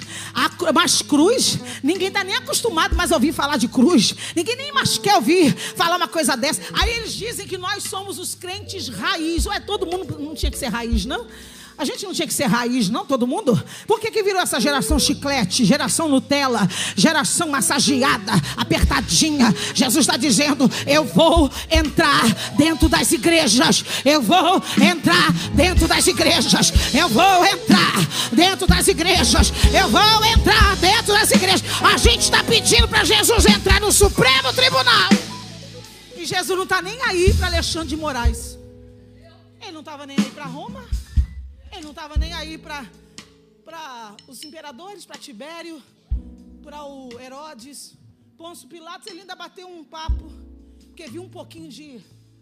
Mas cruz, ninguém está nem acostumado mais a ouvir falar de cruz. Ninguém nem mais quer ouvir falar uma coisa dessa. Aí eles dizem que nós somos os crentes raiz. Ué, todo mundo não tinha que ser raiz, não? A gente não tinha que ser raiz, não, todo mundo? Por que virou essa geração chiclete, geração Nutella, geração massageada, apertadinha? Jesus está dizendo: eu vou entrar dentro das igrejas. Eu vou entrar dentro das igrejas. Eu vou entrar dentro das igrejas. Eu vou entrar dentro das igrejas. A gente está pedindo para Jesus entrar no Supremo Tribunal. E Jesus não está nem aí para Alexandre de Moraes. Ele não estava nem aí para Roma. Ele não estava nem aí para os imperadores, para Tibério, para o Herodes, Pôncio Pilatos. Ele ainda bateu um papo, porque viu um pouquinho de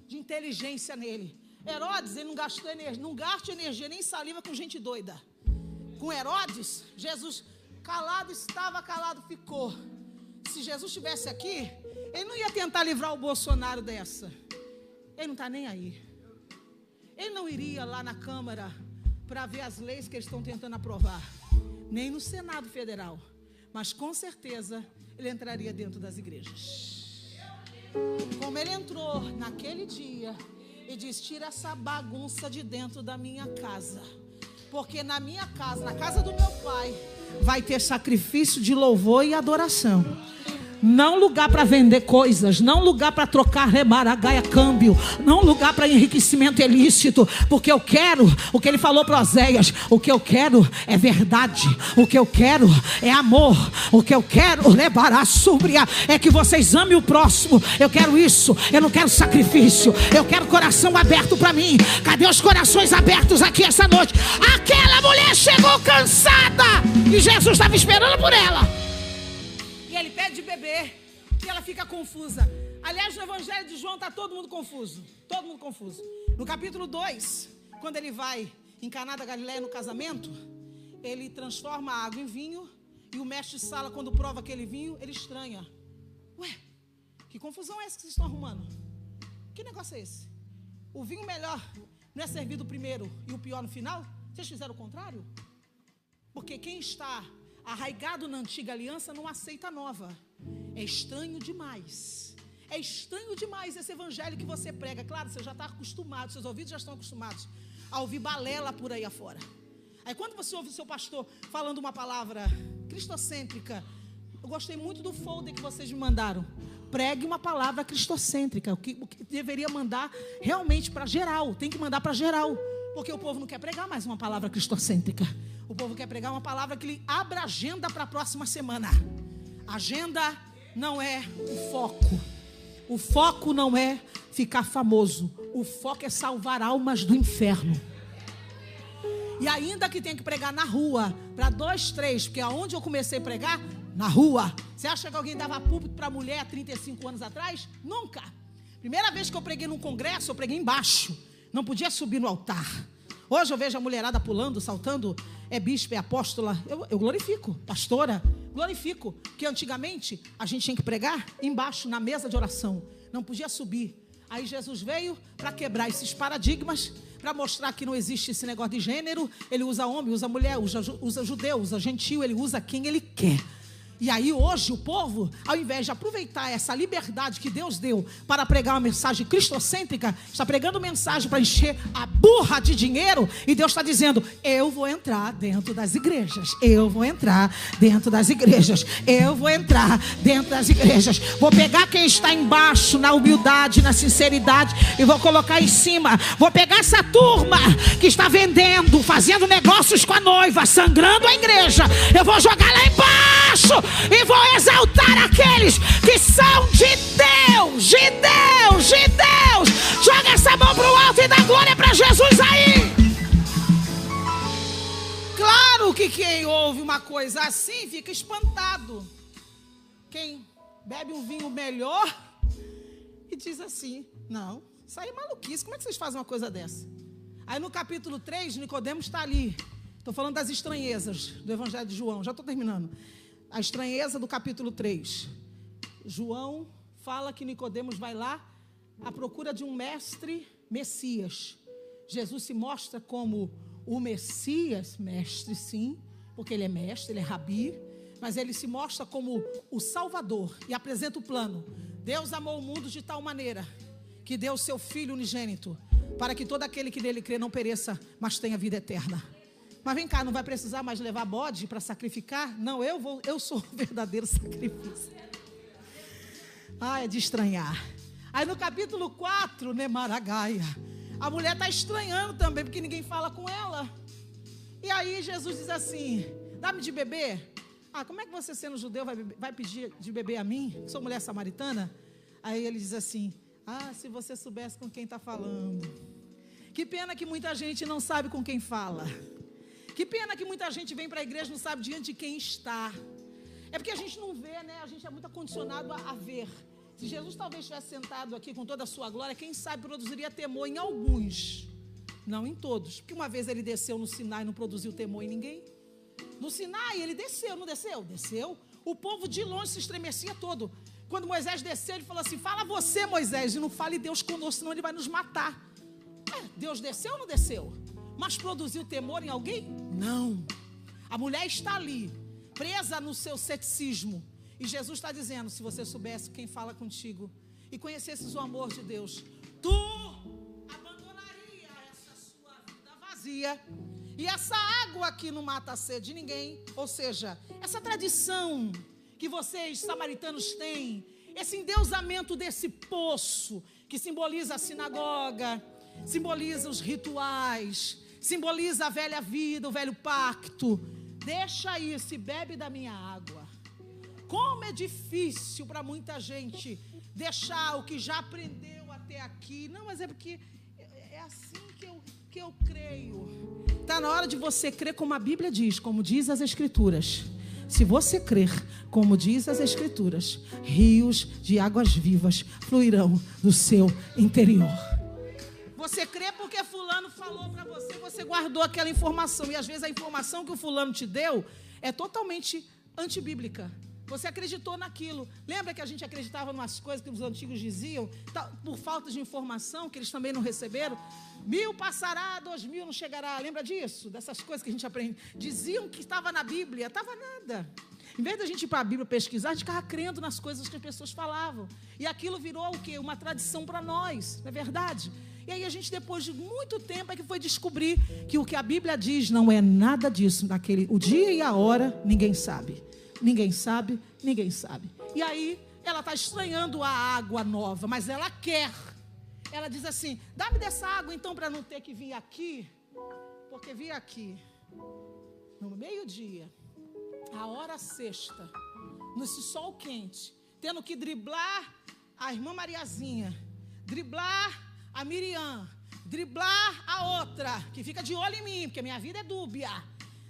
inteligência nele. Herodes, ele não gasta energia nem saliva com gente doida. com Herodes, Jesus calado estava, calado ficou. Se Jesus estivesse aqui, ele não ia tentar livrar o Bolsonaro dessa. Ele não está nem aí. Ele não iria lá na Câmara para ver as leis que eles estão tentando aprovar, nem no Senado Federal, mas com certeza ele entraria dentro das igrejas, como ele entrou naquele dia e disse: tira essa bagunça de dentro da minha casa, porque na minha casa, na casa do meu pai, vai ter sacrifício de louvor e adoração. Não lugar para vender coisas, não lugar para trocar remaragaia câmbio, não lugar para enriquecimento ilícito, porque eu quero, o que ele falou para Oséias, o que eu quero é verdade, o que eu quero é amor, o que eu quero, levará súbria, é que vocês amem o próximo. Eu quero isso, eu não quero sacrifício, eu quero coração aberto para mim. Cadê os corações abertos aqui essa noite? Aquela mulher chegou cansada e Jesus estava esperando por ela. E ele pede de beber, e ela fica confusa. Aliás, no Evangelho de João está todo mundo confuso. Todo mundo confuso. No capítulo 2, quando ele vai em Caná da Galileia no casamento, ele transforma a água em vinho, e o mestre de sala, quando prova aquele vinho, ele estranha. Ué, que confusão é essa que vocês estão arrumando? Que negócio é esse? O vinho melhor não é servido primeiro e o pior no final? Vocês fizeram o contrário? Porque quem está arraigado na antiga aliança não aceita a nova. É estranho demais. É estranho demais esse evangelho que você prega. Claro, você já está acostumado, seus ouvidos já estão acostumados a ouvir balela por aí afora. Aí quando você ouve o seu pastor falando uma palavra cristocêntrica, eu gostei muito do folder que vocês me mandaram. Pregue uma palavra cristocêntrica, o que deveria mandar realmente para geral. Tem que mandar para geral, porque o povo não quer pregar mais uma palavra cristocêntrica. O povo quer pregar uma palavra que lhe abra agenda para a próxima semana. Agenda não é o foco. O foco não é ficar famoso. O foco é salvar almas do inferno. E ainda que tem que pregar na rua, para 2, 3, porque aonde eu comecei a pregar? Na rua. Você acha que alguém dava púlpito para mulher há 35 anos atrás? Nunca. Primeira vez que eu preguei num congresso, eu preguei embaixo. Não podia subir no altar. Hoje eu vejo a mulherada pulando, saltando, é bispo, é apóstola. Eu glorifico, pastora, glorifico. Porque antigamente a gente tinha que pregar embaixo, na mesa de oração. Não podia subir. Aí Jesus veio para quebrar esses paradigmas, para mostrar que não existe esse negócio de gênero. Ele usa homem, usa mulher, usa judeu, usa gentil, ele usa quem ele quer. E aí hoje o povo, ao invés de aproveitar essa liberdade que Deus deu para pregar uma mensagem cristocêntrica, está pregando mensagem para encher a burra de dinheiro. E Deus está dizendo: eu vou entrar dentro das igrejas. Eu vou entrar dentro das igrejas. Eu vou entrar dentro das igrejas. Vou pegar quem está embaixo na humildade, na sinceridade, e vou colocar em cima. Vou pegar essa turma que está vendendo, fazendo negócios com a noiva, sangrando a igreja. Eu vou jogar lá embaixo e vou exaltar aqueles que são de Deus, de Deus, de Deus. Joga essa mão para o alto e dá glória para Jesus aí. Claro que quem ouve uma coisa assim fica espantado. Quem bebe um vinho melhor e diz assim: não, isso aí é maluquice, como é que vocês fazem uma coisa dessa? Aí no capítulo 3, Nicodemos está ali. Estou falando das estranhezas do Evangelho de João, já estou terminando. A estranheza do capítulo 3. João fala que Nicodemos vai lá à procura de um mestre Messias. Jesus se mostra como o Messias, mestre sim, porque ele é mestre, ele é rabi, mas ele se mostra como o Salvador e apresenta o plano. Deus amou o mundo de tal maneira que deu o seu Filho unigênito, para que todo aquele que nele crê não pereça, mas tenha vida eterna. Mas vem cá, não vai precisar mais levar bode para sacrificar? Não, eu sou o verdadeiro sacrifício. É de estranhar. Aí no capítulo 4, Nemaragaia, a mulher está estranhando também, porque ninguém fala com ela. E aí Jesus diz assim: dá-me de beber. Como é que você, sendo judeu, vai pedir de beber a mim? Sou mulher samaritana? Aí ele diz assim: se você soubesse com quem está falando. Que pena que muita gente não sabe com quem fala. Que pena que muita gente vem para a igreja e não sabe diante de quem está. É porque a gente não vê, né? A gente é muito acondicionado a ver. Se Jesus talvez estivesse sentado aqui com toda a sua glória, quem sabe produziria temor em alguns, não em todos. Porque uma vez ele desceu no Sinai e não produziu temor em ninguém. No Sinai, ele desceu, não desceu? Desceu. O povo de longe se estremecia todo. Quando Moisés desceu, ele falou assim: fala você, Moisés, e não fale Deus conosco, senão ele vai nos matar. Deus desceu ou não desceu? Mas produziu temor em alguém? Não. A mulher está ali, presa no seu ceticismo. E Jesus está dizendo: se você soubesse quem fala contigo e conhecesses o amor de Deus, tu abandonaria essa sua vida vazia. E essa água que não mata a sede de ninguém, ou seja, essa tradição que vocês samaritanos têm, esse endeusamento desse poço, que simboliza a sinagoga, simboliza os rituais, simboliza a velha vida, o velho pacto. Deixa isso e bebe da minha água. Como é difícil para muita gente deixar o que já aprendeu até aqui. Não, mas é porque é assim que eu creio. Está na hora de você crer como a Bíblia diz, como diz as Escrituras. Se você crer, como diz as Escrituras, rios de águas vivas fluirão do seu interior. Você crê porque fulano falou para você, você guardou aquela informação. E às vezes a informação que o fulano te deu é totalmente antibíblica. Você acreditou naquilo. Lembra que a gente acreditava em umas coisas que os antigos diziam, por falta de informação, que eles também não receberam? 1000 passará, 2000 não chegará. Lembra disso? Dessas coisas que a gente aprende. Diziam que estava na Bíblia, estava nada. Em vez da gente ir para a Bíblia pesquisar, a gente ficava crendo nas coisas que as pessoas falavam. E aquilo virou o quê? Uma tradição para nós, não é verdade? E aí a gente, depois de muito tempo, é que foi descobrir que o que a Bíblia diz não é nada disso. O dia e a hora, ninguém sabe. Ninguém sabe, ninguém sabe. E aí, ela está estranhando a água nova, mas ela quer. Ela diz assim: dá-me dessa água então, para não ter que vir aqui. Porque vir aqui, no meio-dia, a hora sexta, nesse sol quente, tendo que driblar a irmã Mariazinha, driblar a Miriam, driblar a outra, que fica de olho em mim, porque minha vida é dúbia.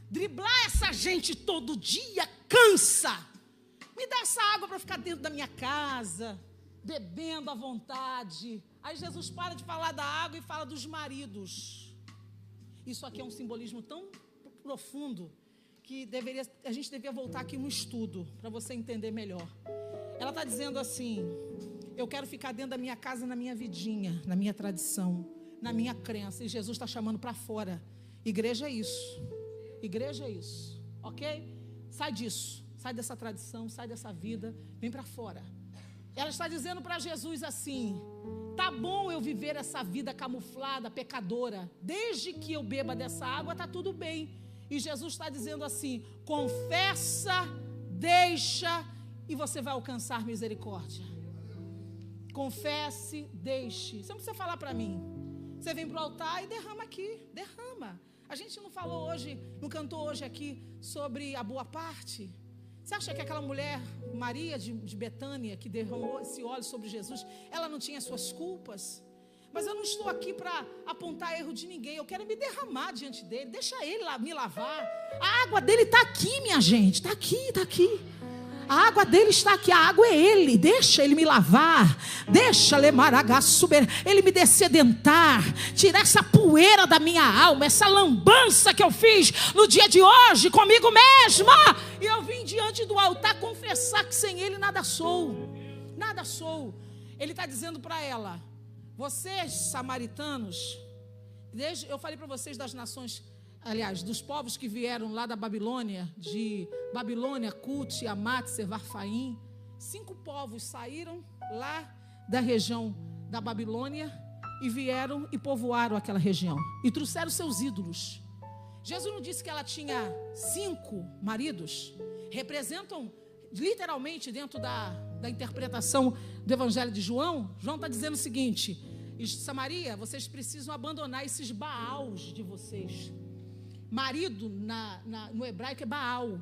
Driblar essa gente todo dia cansa. Me dá essa água para ficar dentro da minha casa, bebendo à vontade. Aí Jesus para de falar da água e fala dos maridos. Isso aqui é um simbolismo tão profundo que a gente deveria voltar aqui um estudo para você entender melhor. Ela está dizendo assim: eu quero ficar dentro da minha casa, na minha vidinha, na minha tradição, na minha crença. E Jesus está chamando para fora. Igreja é isso. Igreja é isso, ok? Sai disso, sai dessa tradição, sai dessa vida, vem para fora. Ela está dizendo para Jesus assim: tá bom eu viver essa vida camuflada, pecadora, desde que eu beba dessa água, tá tudo bem. E Jesus está dizendo assim: confessa, deixa, e você vai alcançar misericórdia. Confesse, deixe. Você não precisa falar para mim. Você vem para o altar e derrama aqui, derrama. A gente não falou hoje, não cantou hoje aqui sobre a boa parte? Você acha que aquela mulher, Maria de Betânia, que derramou esse óleo sobre Jesus, ela não tinha suas culpas? Mas eu não estou aqui para apontar erro de ninguém. Eu quero me derramar diante dele. Deixa ele lá me lavar. A água dele está aqui, minha gente. Está aqui, está aqui. A água dele está aqui, a água é ele. Deixa ele me lavar. Deixa ele me descedentar. Tirar essa poeira da minha alma, essa lambança que eu fiz no dia de hoje comigo mesma. E eu vim diante do altar confessar que sem ele nada sou. Nada sou. Ele está dizendo para ela: vocês samaritanos, eu falei para vocês das nações, aliás, dos povos que vieram lá da Babilônia, de Babilônia, Cute, Amat, Sevarfaim. 5 povos saíram lá da região da Babilônia e vieram e povoaram aquela região. E trouxeram seus ídolos. Jesus não disse que ela tinha 5 maridos? Representam, literalmente, dentro da interpretação do Evangelho de João, João está dizendo o seguinte: Samaria, vocês precisam abandonar esses Baals de vocês. Marido no hebraico é Baal.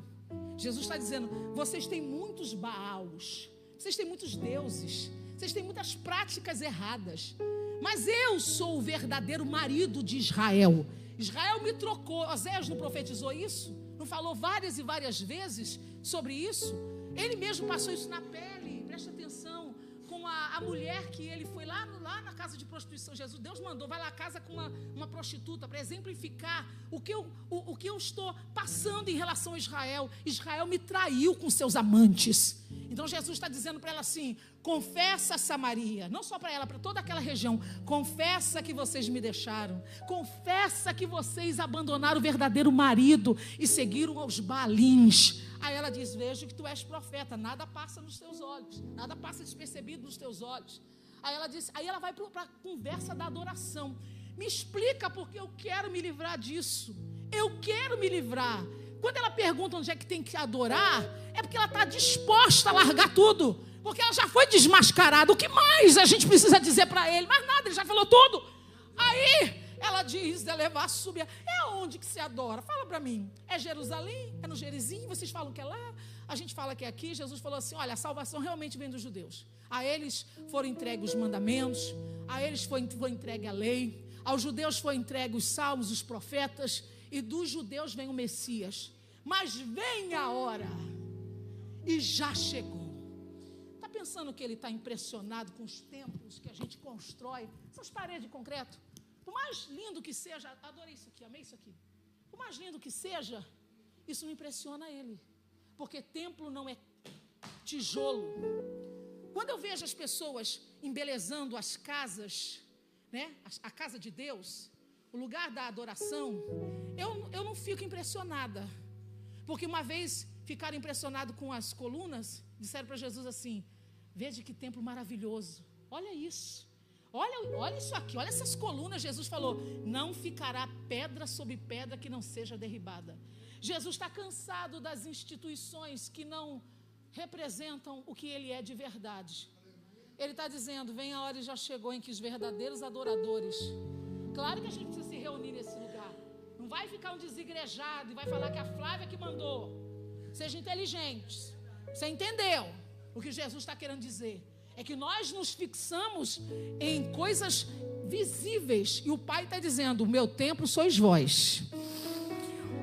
Jesus está dizendo: vocês têm muitos Baals, vocês têm muitos deuses, vocês têm muitas práticas erradas, mas eu sou o verdadeiro marido de Israel. Israel me trocou. Oséias não profetizou isso? Não falou várias e várias vezes sobre isso? Ele mesmo passou isso na pele, presta atenção, com com a mulher que ele foi lá na casa de prostituição. Deus mandou, vai lá à casa com uma prostituta, para exemplificar o que eu estou passando em relação a Israel. Israel me traiu com seus amantes. Então Jesus está dizendo para ela assim: confessa, Samaria, não só para ela, para toda aquela região, confessa que vocês me deixaram, confessa que vocês abandonaram o verdadeiro marido e seguiram aos Baalins. Aí ela diz: vejo que tu és profeta, nada passa nos teus olhos, nada passa despercebido nos teus olhos. Aí ela vai para a conversa da adoração. Me explica, porque eu quero me livrar disso, eu quero me livrar. Quando ela pergunta onde é que tem que adorar, é porque ela está disposta a largar tudo, porque ela já foi desmascarada. O que mais a gente precisa dizer para ele? Mais nada, ele já falou tudo. Aí ela diz: elevar, subir. É onde que se adora? Fala para mim. É Jerusalém? É no Gerizim? Vocês falam que é lá? A gente fala que é aqui. Jesus falou assim: olha, a salvação realmente vem dos judeus. A eles foram entregues os mandamentos, a eles foi entregue a lei, aos judeus foi entregue os salmos, os profetas, e dos judeus vem o Messias. Mas vem a hora, e já chegou. Está pensando que ele está impressionado com os templos que a gente constrói, essas paredes de concreto? Por mais lindo que seja, adorei isso aqui, amei isso aqui. Por mais lindo que seja, isso não impressiona ele, porque templo não é tijolo. Quando eu vejo as pessoas embelezando as casas, né, a casa de Deus, o lugar da adoração, eu não fico impressionada, porque uma vez ficaram impressionados com as colunas, disseram para Jesus assim: veja que templo maravilhoso, olha isso. Olha isso aqui, olha essas colunas. Jesus falou: não ficará pedra sobre pedra que não seja derribada. Jesus está cansado das instituições que não representam o que ele é de verdade. Ele está dizendo: vem a hora e já chegou em que os verdadeiros adoradores, claro que a gente precisa se reunir nesse lugar, não vai ficar um desigrejado e vai falar que a Flávia que mandou. Seja inteligente. Você entendeu o que Jesus está querendo dizer? É que nós nos fixamos em coisas visíveis, e o Pai está dizendo: o meu templo sois vós,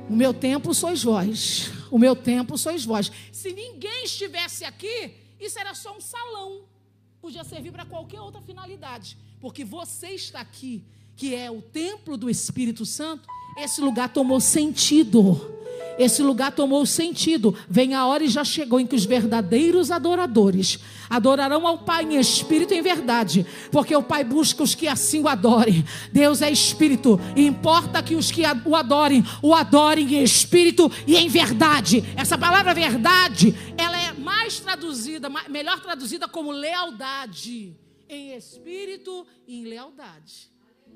o meu templo sois vós, o meu templo sois vós. Se ninguém estivesse aqui, isso era só um salão, podia servir para qualquer outra finalidade, porque você está aqui, que é o templo do Espírito Santo. Esse lugar tomou sentido. Esse lugar tomou sentido. Vem a hora e já chegou em que os verdadeiros adoradores adorarão ao Pai em espírito e em verdade, porque o Pai busca os que assim o adorem. Deus é espírito, e importa que os que o adorem em espírito e em verdade. Essa palavra verdade, ela é melhor traduzida como lealdade, em espírito e em lealdade.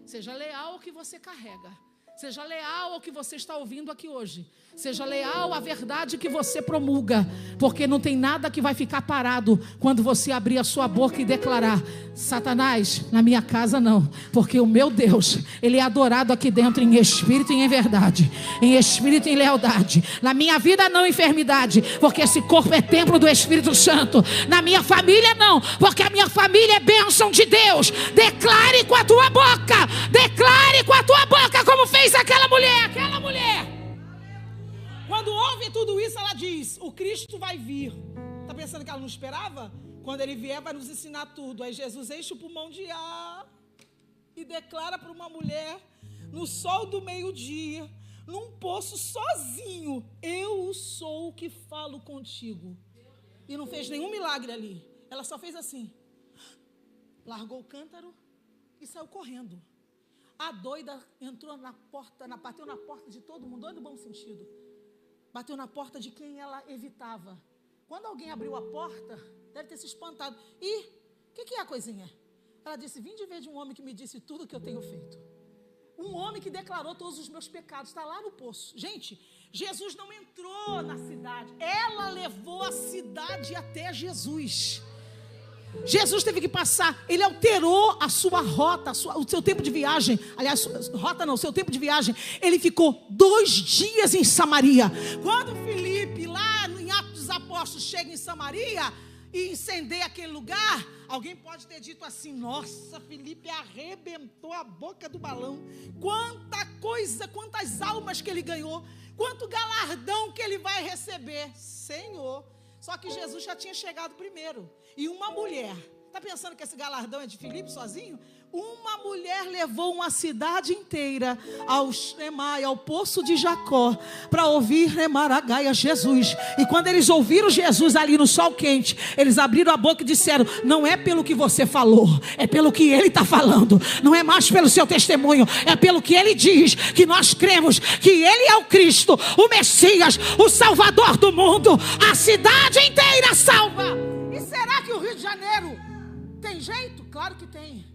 Seja leal ao que você carrega, seja leal ao que você está ouvindo aqui hoje, seja leal à verdade que você promulga, porque não tem nada que vai ficar parado quando você abrir a sua boca e declarar: Satanás, na minha casa não, porque o meu Deus, Ele é adorado aqui dentro em espírito e em verdade, em espírito e em lealdade. Na minha vida não enfermidade, porque esse corpo é templo do Espírito Santo. Na minha família não, porque a minha família é bênção de Deus. Declare com a tua boca, declare com a tua boca, como fez aquela mulher. Quando ouve tudo isso, ela diz: o Cristo vai vir. Está pensando que ela não esperava? Quando ele vier, vai nos ensinar tudo. Aí Jesus enche o pulmão de ar e declara para uma mulher, no sol do meio-dia, num poço sozinho: eu sou o que falo contigo. E não fez nenhum milagre ali. Ela só fez assim, largou o cântaro e saiu correndo. A doida entrou na porta, bateu na porta de todo mundo, doido no bom sentido. Bateu na porta de quem ela evitava. Quando alguém abriu a porta, deve ter se espantado. E o que é a coisinha? Ela disse: vim de ver de um homem que me disse tudo o que eu tenho feito. Um homem que declarou todos os meus pecados. Está lá no poço. Gente, Jesus não entrou na cidade. Ela levou a cidade até Jesus. Jesus teve que passar, ele alterou a sua rota, o seu tempo de viagem. Aliás, rota não, o seu tempo de viagem. Ele ficou 2 dias em Samaria. Quando Filipe, lá em Atos dos Apóstolos, chega em Samaria e incendeia aquele lugar, alguém pode ter dito assim: nossa, Filipe arrebentou a boca do balão. Quanta coisa, quantas almas que ele ganhou, quanto galardão que ele vai receber. Senhor. Só que Jesus já tinha chegado primeiro. E uma mulher Está pensando que esse galardão é de Filipe sozinho? Uma mulher levou uma cidade inteira ao Shemai, ao poço de Jacó, para ouvir remar a Gaia Jesus. E quando eles ouviram Jesus ali no sol quente, eles abriram a boca e disseram: não é pelo que você falou, é pelo que ele está falando. Não é mais pelo seu testemunho, é pelo que ele diz, que nós cremos que ele é o Cristo, o Messias, o Salvador do mundo. A cidade inteira salva. E será que o Rio de Janeiro tem jeito? Claro que tem.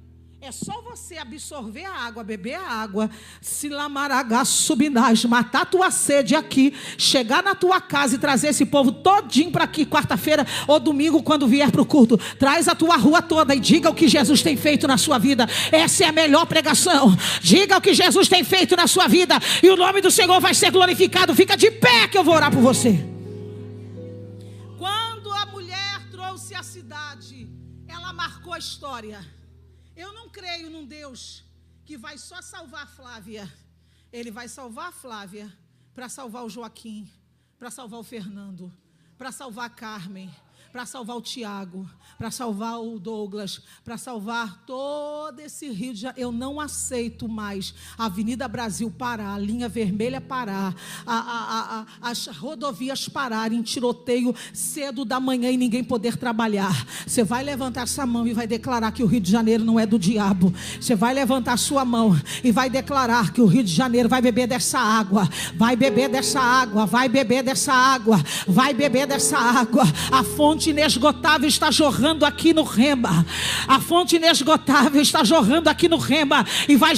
É só você absorver a água, beber a água, se lamaragá subinás, matar a tua sede aqui, chegar na tua casa e trazer esse povo todinho para aqui, quarta-feira ou domingo, quando vier para o culto. Traz a tua rua toda e diga o que Jesus tem feito na sua vida. Essa é a melhor pregação. Diga o que Jesus tem feito na sua vida e o nome do Senhor vai ser glorificado. Fica de pé que eu vou orar por você. Quando a mulher trouxe a cidade, ela marcou a história. Eu não creio num Deus que vai só salvar a Flávia. Ele vai salvar a Flávia para salvar o Joaquim, para salvar o Fernando, para salvar a Carmen, para salvar o Tiago, para salvar o Douglas, para salvar todo esse Rio de Janeiro. Eu não aceito mais a Avenida Brasil parar, a linha vermelha parar, as rodovias pararem, tiroteio cedo da manhã e ninguém poder trabalhar. Você vai levantar essa mão e vai declarar que o Rio de Janeiro não é do diabo. Você vai levantar a sua mão e vai declarar que o Rio de Janeiro vai beber dessa água, vai beber dessa água, vai beber dessa água, vai beber dessa água. A fonte inesgotável está jorrando aqui no Rema. A fonte inesgotável está jorrando aqui no Rema e vai